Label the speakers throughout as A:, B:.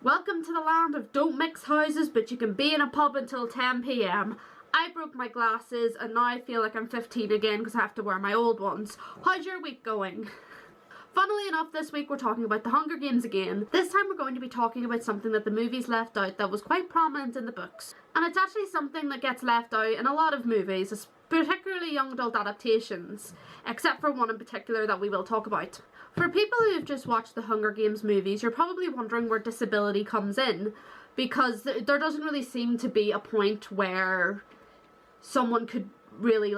A: Welcome to the land of don't mix houses, but you can be in a pub until 10 p.m. I broke my glasses and now I feel like I'm 15 again because I have to wear my old ones. How's your week going? Funnily enough, this week we're talking about the Hunger Games again. This time we're going to be talking about something that the movies left out that was quite prominent in the books. And it's actually something that gets left out in a lot of movies, particularly young adult adaptations, except for one in particular that we will talk about. For people who have just watched the Hunger Games movies, you're probably wondering where disability comes in, because there doesn't really seem to be a point where someone could really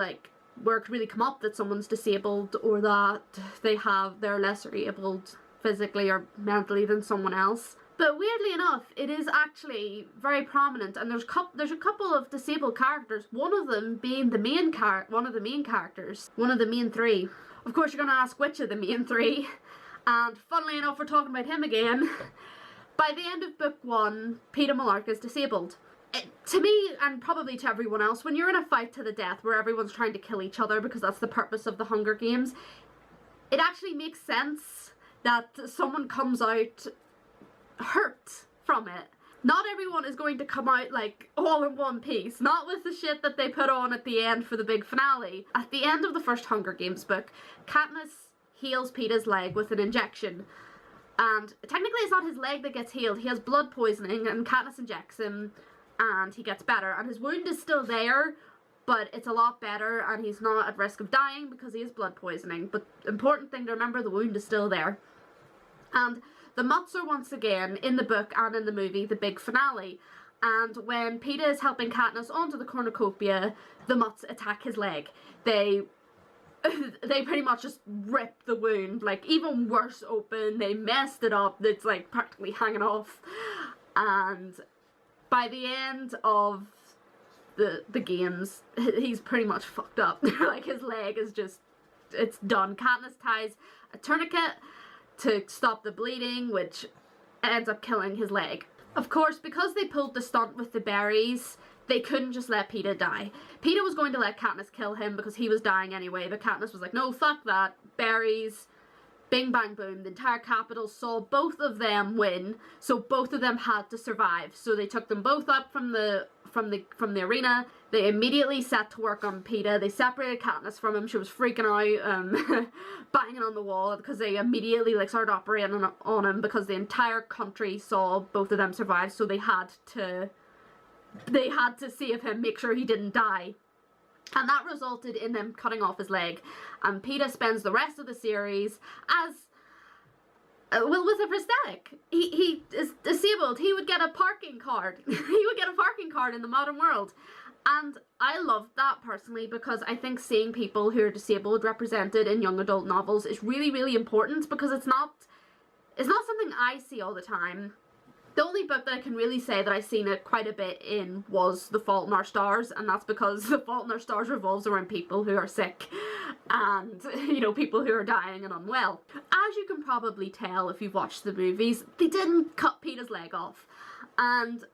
A: where it could really come up that someone's disabled or that they're lesser abled physically or mentally than someone else. But weirdly enough, it is actually very prominent, and there's a couple of disabled characters, one of them being one of the main three. Of course you're going to ask which of the main three, and funnily enough we're talking about him again. By the end of book 1, Peeta is disabled. To me, and probably to everyone else, when you're in a fight to the death where everyone's trying to kill each other because that's the purpose of the Hunger Games, it actually makes sense that someone comes out hurt from it. Not everyone is going to come out all in one piece, not with the shit that they put on at the end for the big finale. At the end of the first Hunger Games book, Katniss heals Peeta's leg with an injection, and technically it's not his leg that gets healed. He has blood poisoning and Katniss injects him and he gets better, and his wound is still there, but it's a lot better and he's not at risk of dying because he has blood poisoning. But important thing to remember, the wound is still there. And the Mutts are once again, in the book and in the movie, the big finale. And when Peeta is helping Katniss onto the cornucopia, the Mutts attack his leg. They pretty much just rip the wound, even worse open. They messed it up. It's practically hanging off. And by the end of the games, he's pretty much fucked up. His leg is just, it's done. Katniss ties a tourniquet to stop the bleeding, which ends up killing his leg. Of course, because they pulled the stunt with the berries, they couldn't just let Peeta die. Peeta was going to let Katniss kill him because he was dying anyway, but Katniss was like, no, fuck that. Berries, bing bang boom. The entire capital saw both of them win, so both of them had to survive. So they took them both up from the arena. They immediately set to work on Peeta. They separated Katniss from him. She was freaking out, banging on the wall, because they immediately started operating on him because the entire country saw both of them survive. So they had to save him, make sure he didn't die. And that resulted in them cutting off his leg. And Peeta spends the rest of the series as with a prosthetic. He is disabled. He would get a parking card. He would get a parking card in the modern world. And I loved that personally, because I think seeing people who are disabled represented in young adult novels is really, really important, because it's not something I see all the time. The only book that I can really say that I've seen it quite a bit in was The Fault in Our Stars, and that's because The Fault in Our Stars revolves around people who are sick and, people who are dying and unwell. As you can probably tell if you've watched the movies, they didn't cut Peeta's leg off. And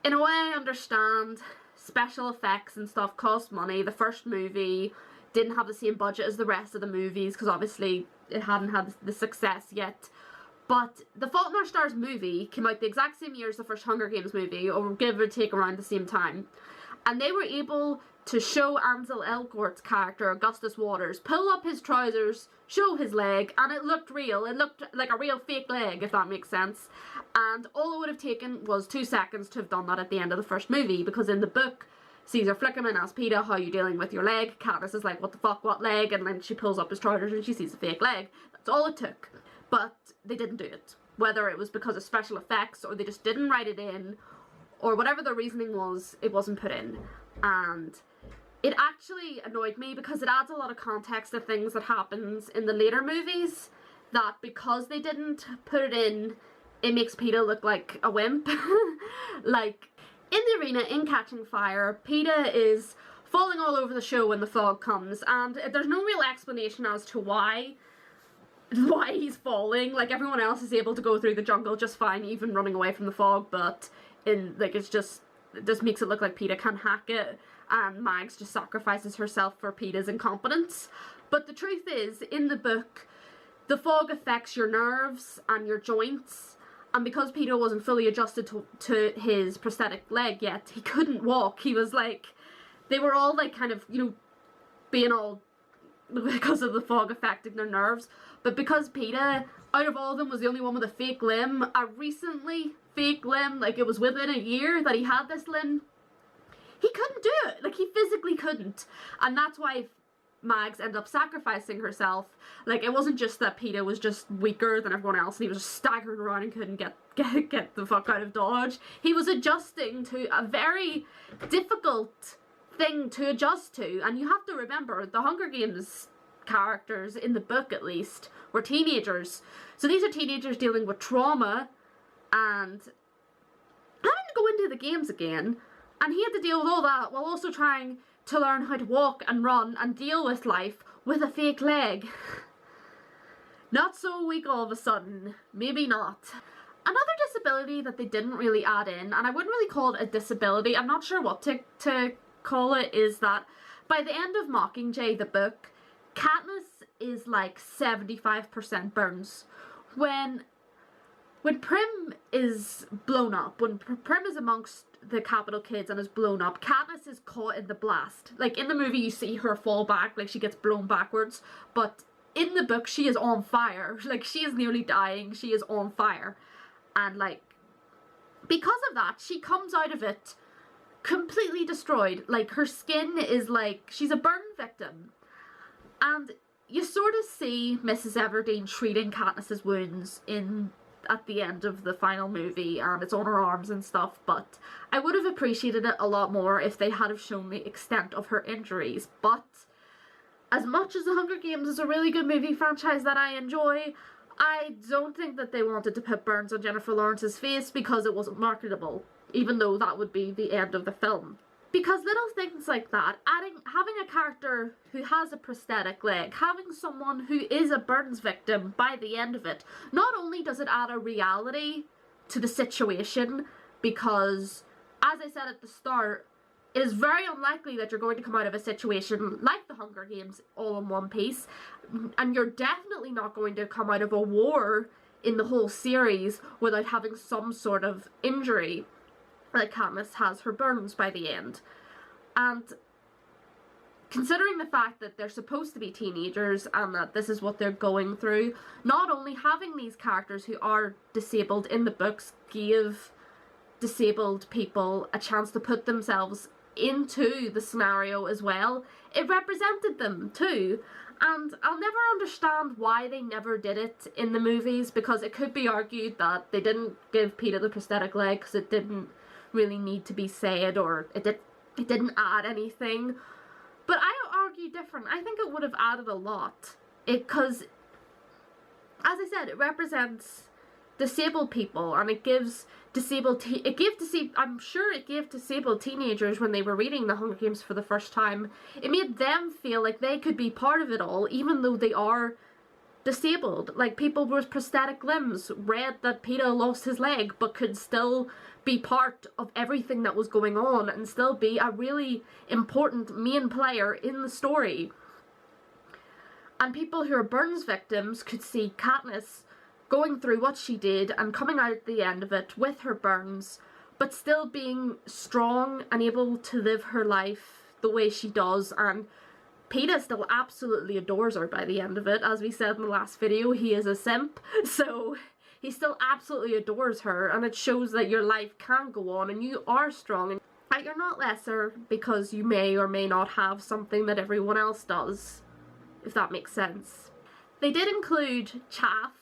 A: in a way, I understand special effects and stuff cost money. The first movie didn't have the same budget as the rest of the movies because obviously it hadn't had the success yet. But The Fault in Our Stars movie came out the exact same year as the first Hunger Games movie, or give or take around the same time. And they were able to show Ansel Elgort's character, Augustus Waters, pull up his trousers, show his leg, and it looked real. It looked like a real fake leg, if that makes sense. And all it would have taken was 2 seconds to have done that at the end of the first movie, because in the book, Caesar Flickerman asks Peeta, how are you dealing with your leg? Katniss is like, what the fuck, what leg? And then she pulls up his trousers and she sees a fake leg. That's all it took. But they didn't do it. Whether it was because of special effects or they just didn't write it in, or whatever the reasoning was, it wasn't put in. And it actually annoyed me because it adds a lot of context to things that happens in the later movies, that because they didn't put it in, it makes Peeta look like a wimp. In the arena, in Catching Fire, Peeta is falling all over the show when the fog comes, and there's no real explanation as to why he's falling. Everyone else is able to go through the jungle just fine, even running away from the fog, but it just makes it look like Peeta can hack it, and Mags just sacrifices herself for Peeta's incompetence. But the truth is, in the book, the fog affects your nerves and your joints, And because Peeta wasn't fully adjusted to his prosthetic leg yet, he couldn't walk. He was like, they were all like kind of, you know, being all, because of the fog affecting their nerves. But because Peeta, out of all of them, was the only one with a fake limb, a recently fake limb, like it was within a year that he had this limb, he couldn't do it. Like, he physically couldn't. And that's why Mags ended up sacrificing herself. Like, it wasn't just that Peeta was just weaker than everyone else and he was just staggering around and couldn't get the fuck out of Dodge. He was adjusting to a very difficult thing to adjust to. And you have to remember, the Hunger Games characters, in the book at least, were teenagers. So these are teenagers dealing with trauma and having to go into the games again. And he had to deal with all that while also trying to learn how to walk and run and deal with life with a fake leg. Not so weak all of a sudden. Maybe not. Another disability that they didn't really add in, and I wouldn't really call it a disability, I'm not sure what to call it, is that by the end of Mockingjay, the book, Katniss is like 75% burns. When Prim is blown up, when Prim is amongst the capital kids and is blown up, Katniss is caught in the blast. Like, in the movie you see her fall back, like she gets blown backwards, but in the book she is on fire. Like, she is nearly dying, she is on fire. And like, because of that, she comes out of it completely destroyed. Like, her skin is like, she's a burn victim. And you sort of see Mrs. Everdeen treating Katniss's wounds at the end of the final movie, and it's on her arms and stuff, but I would have appreciated it a lot more if they had have shown the extent of her injuries. But as much as The Hunger Games is a really good movie franchise that I enjoy, I don't think that they wanted to put burns on Jennifer Lawrence's face because it wasn't marketable, even though that would be the end of the film. Because little things like that, having a character who has a prosthetic leg, having someone who is a burns victim by the end of it, not only does it add a reality to the situation, because, as I said at the start, it is very unlikely that you're going to come out of a situation like the Hunger Games all in one piece, and you're definitely not going to come out of a war in the whole series without having some sort of injury. Like Katniss has her burns by the end. And considering the fact that they're supposed to be teenagers and that this is what they're going through, not only having these characters who are disabled in the books gave disabled people a chance to put themselves into the scenario as well, it represented them too. And I'll never understand why they never did it in the movies, because it could be argued that they didn't give Peeta the prosthetic leg because it didn't really need to be said, or it didn't add anything. But I argue different. I think it would have added a lot, because, as I said, it represents disabled people, and it gives I'm sure it gave disabled teenagers, when they were reading The Hunger Games for the first time, it made them feel like they could be part of it all, even though they are disabled. Like, people with prosthetic limbs read that Peeta lost his leg but could still be part of everything that was going on and still be a really important main player in the story. And people who are burns victims could see Katniss going through what she did and coming out at the end of it with her burns, but still being strong and able to live her life the way she does. And Peeta still absolutely adores her by the end of it. As we said in the last video, he is a simp, so he still absolutely adores her, and it shows that your life can go on and you are strong and that you're not lesser because you may or may not have something that everyone else does, if that makes sense. They did include Chaff,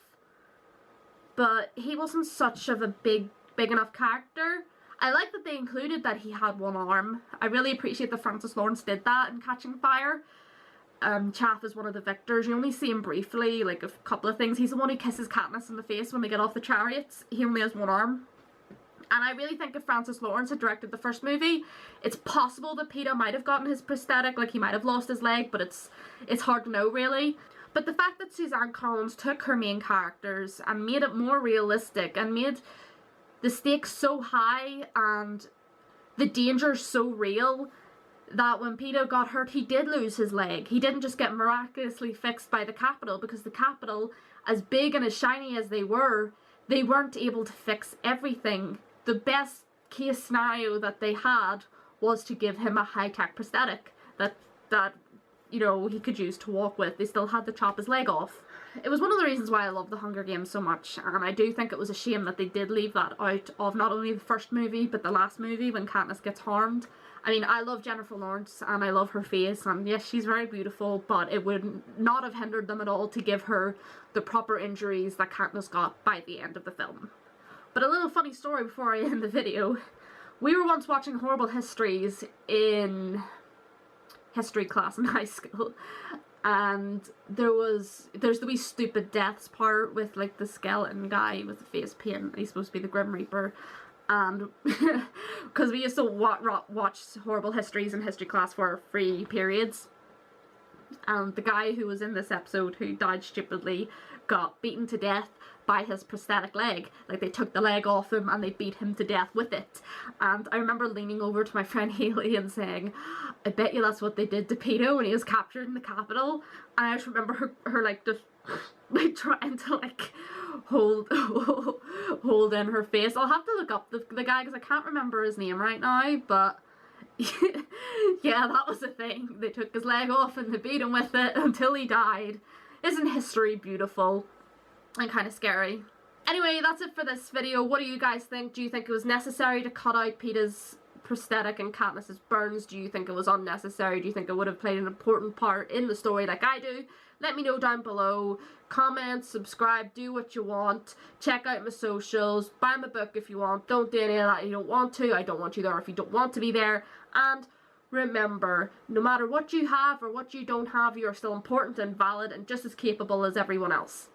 A: but he wasn't such of a big enough character. I like that they included that he had one arm. I really appreciate that Francis Lawrence did that in Catching Fire. Chaff is one of the victors. You only see him briefly, like a couple of things. He's the one who kisses Katniss in the face when they get off the chariots. He only has one arm. And I really think if Francis Lawrence had directed the first movie, it's possible that Peeta might have gotten his prosthetic, like he might have lost his leg, but it's hard to know really. But the fact that Suzanne Collins took her main characters and made it more realistic and made the stakes so high and the danger so real, that when Peeta got hurt, he did lose his leg. He didn't just get miraculously fixed by the Capitol, because the Capitol, as big and as shiny as they were, they weren't able to fix everything. The best case scenario that they had was to give him a high-tech prosthetic that you know, he could use to walk with. They still had to chop his leg off. It was one of the reasons why I love The Hunger Games so much, and I do think it was a shame that they did leave that out of not only the first movie but the last movie when Katniss gets harmed. I mean, I love Jennifer Lawrence and I love her face, and yes, she's very beautiful, but it would not have hindered them at all to give her the proper injuries that Katniss got by the end of the film. But a little funny story before I end the video. We were once watching Horrible Histories in history class in high school, and there's the wee stupid deaths part with like the skeleton guy with the face paint. He's supposed to be the Grim Reaper, and because we used to watch Horrible Histories in history class for free periods, and the guy who was in this episode who died stupidly got beaten to death by his prosthetic leg. Like, they took the leg off him and they beat him to death with it. And I remember leaning over to my friend Haley and saying, I bet you that's what they did to Peeta when he was captured in the Capitol. And I just remember her like just like trying to like hold in her face. I'll have to look up the guy because I can't remember his name right now, but yeah, that was the thing. They took his leg off and they beat him with it until he died. Isn't history beautiful and kind of scary? Anyway, that's it for this video. What do you guys think? Do you think it was necessary to cut out Peeta's prosthetic and Katniss's burns? Do you think it was unnecessary? Do you think it would have played an important part in the story like I do? Let me know down below. Comment, subscribe, do what you want. Check out my socials. Buy my book if you want. Don't do any of that if you don't want to. I don't want you there if you don't want to be there. And remember, no matter what you have or what you don't have, you are still important and valid and just as capable as everyone else.